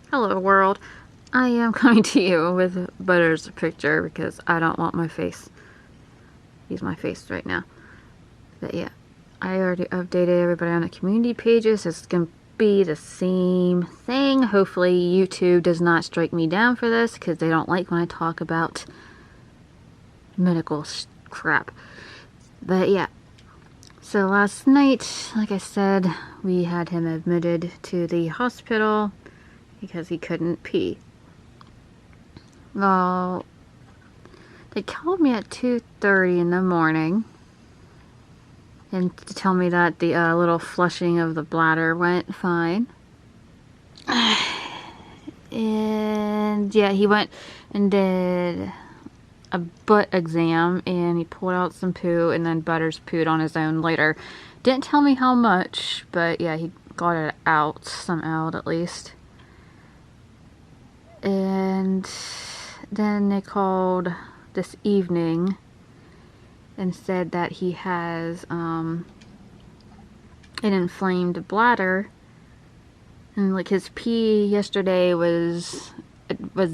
Hello world. I am coming to you with Butter's picture because I don't want my face. Use my face right now. But yeah, I already updated everybody on the community pages. It's gonna be the same thing. Hopefully YouTube does not strike me down for this because they don't like when I talk about medical crap. But yeah. So last night, like I said, we had him admitted to the hospital because he couldn't pee. Well, they called me at 2:30 in the morning and to tell me that the little flushing of the bladder went fine. And yeah, he went and did a butt exam and he pulled out some poo, and then Butters pooed on his own later. Didn't tell me how much, but yeah, he got it out somehow at least. And then they called this evening and said that he has an inflamed bladder, and like his pee yesterday was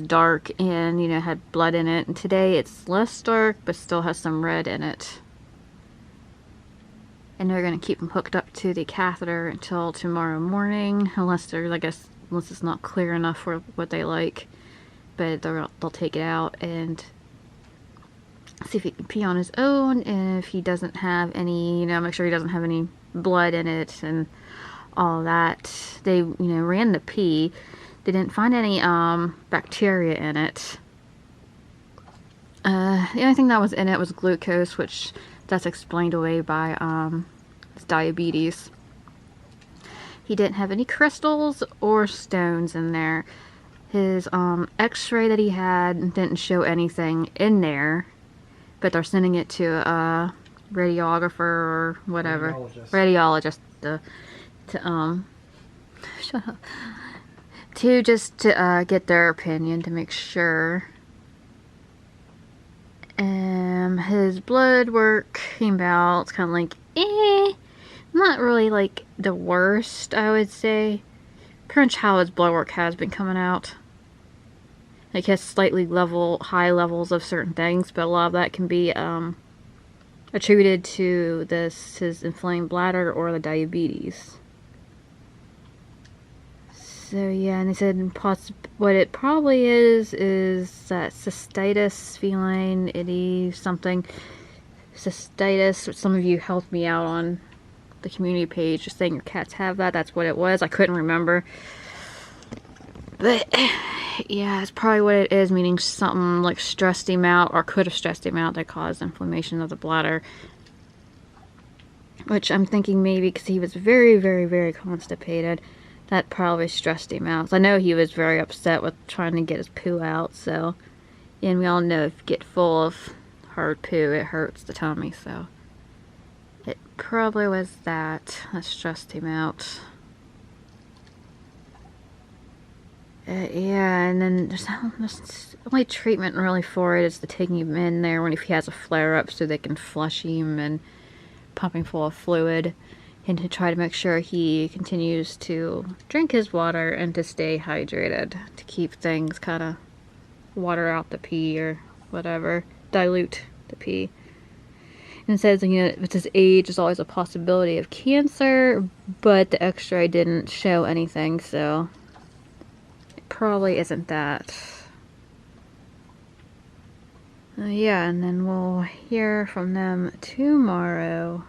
dark and had blood in it, and today it's less dark but still has some red in it. And they're gonna keep him hooked up to the catheter until tomorrow morning, unless there's, I guess, unless it's not clear enough for what they like. But they'll take it out and see if he can pee on his own, and if he doesn't have any, make sure he doesn't have any blood in it and all that. They, ran the pee. They didn't find any bacteria in it. The only thing that was in it was glucose, which that's explained away by his diabetes. He didn't have any crystals or stones in there. His x-ray that he had didn't show anything in there, but they're sending it to a radiographer or whatever. Radiologist to shut up. To get their opinion to make sure. His blood work came out kind of like, not really like the worst, I would say. Pretty much how his blood work has been coming out. Like, he has slightly high levels of certain things, but a lot of that can be attributed to his inflamed bladder or the diabetes. So yeah, and they said what it probably is that cystitis, feline something. Cystitis, which some of you helped me out on the community page, just saying your cats have that. That's what it was. I couldn't remember. But yeah, it's probably what it is, meaning something like stressed him out, or could have stressed him out, that caused inflammation of the bladder. Which I'm thinking maybe because he was very, very, very constipated, that probably stressed him out. So I know he was very upset with trying to get his poo out, so. And we all know if you get full of hard poo, it hurts the tummy, so. It probably was that stressed him out. Yeah, and then there's only treatment really for it is to taking him in there if he has a flare-up, so they can flush him and pump him full of fluid, and to try to make sure he continues to drink his water and to stay hydrated, to keep things kind of water out the pee or whatever, dilute the pee. And it says, with his age, there's always a possibility of cancer, but the x-ray didn't show anything, so probably isn't that. Yeah, and then we'll hear from them tomorrow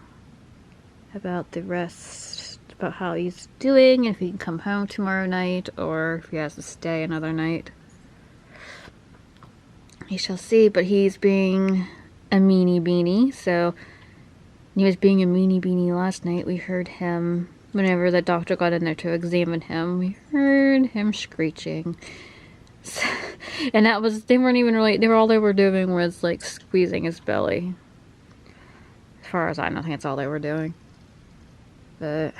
about the rest, about how he's doing, if he can come home tomorrow night, or if he has to stay another night. We shall see, but he's being a meanie beanie, so he was being a meanie beanie last night. We heard him. Whenever the doctor got in there to examine him, we heard him screeching. And that was, they weren't even really, all they were doing was like squeezing his belly. As far as I know, I think that's all they were doing. But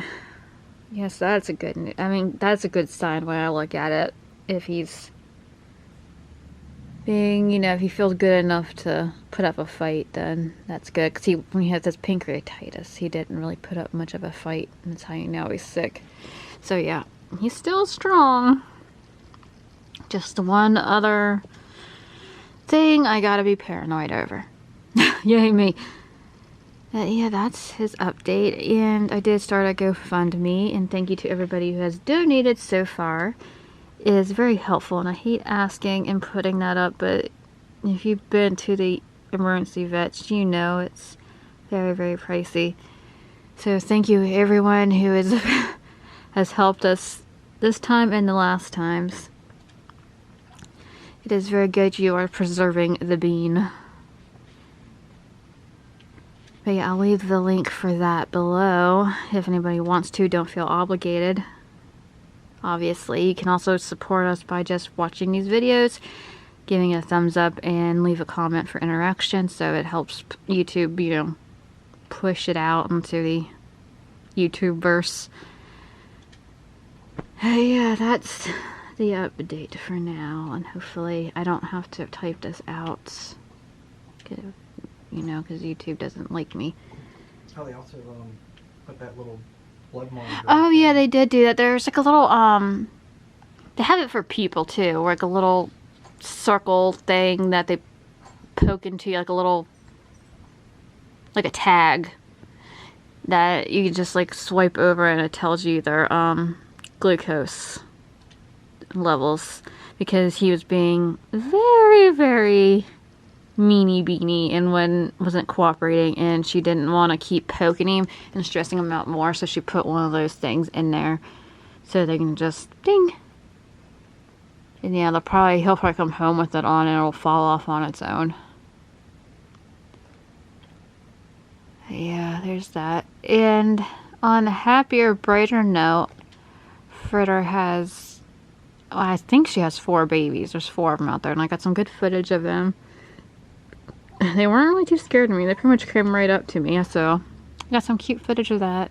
yes, that's a good, that's a good sign when I look at it. If he's being, if he feels good enough to put up a fight, then that's good. Because when he has this pancreatitis, he didn't really put up much of a fight, and that's how you know he's sick. So yeah, he's still strong. Just one other thing I gotta be paranoid over. Yay me. Yeah, that's his update, and I did start a GoFundMe, and thank you to everybody who has donated so far. It is very helpful, and I hate asking and putting that up, but if you've been to the emergency vets, you know it's very, very pricey. So thank you everyone who has helped us this time and the last times. It is very good you are preserving the bean. But yeah, I'll leave the link for that below if anybody wants to. Don't feel obligated. Obviously, you can also support us by just watching these videos, giving a thumbs up, and leave a comment for interaction, so it helps YouTube, you know, push it out into the YouTube-verse. Yeah, that's the update for now, and hopefully I don't have to type this out. You know, because YouTube doesn't like me. Oh, they also put that little blood monitor. Oh yeah, they did do that. There's like a little they have it for people too, like a little circle thing that they poke into, like a little, like a tag that you can just like swipe over, and it tells you their glucose levels, because he was being very, very meanie beanie and wasn't cooperating, and she didn't want to keep poking him and stressing him out more, so she put one of those things in there so they can just ding. And yeah, he'll probably come home with it on, and it'll fall off on its own. Yeah, there's that. And on a happier, brighter note, Fritter has, well, I think she has 4 babies. There's 4 of them out there, and I got some good footage of them. They weren't really too scared of me. They pretty much came right up to me, so I got some cute footage of that.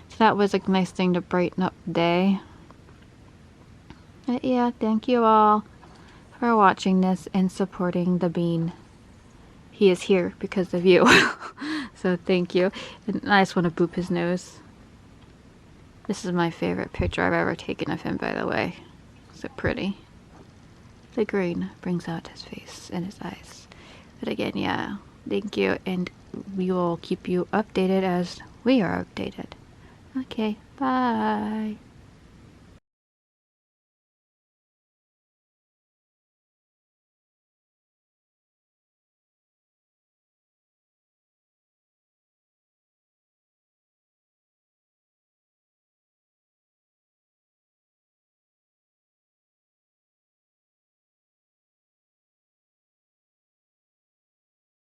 So that was a nice thing to brighten up the day. But yeah, thank you all for watching this and supporting the bean. He is here because of you. So thank you. And I just want to boop his nose. This is my favorite picture I've ever taken of him, by the way. So pretty. The green brings out his face and his eyes. But again, yeah, thank you, and we will keep you updated as we are updated. Okay, bye.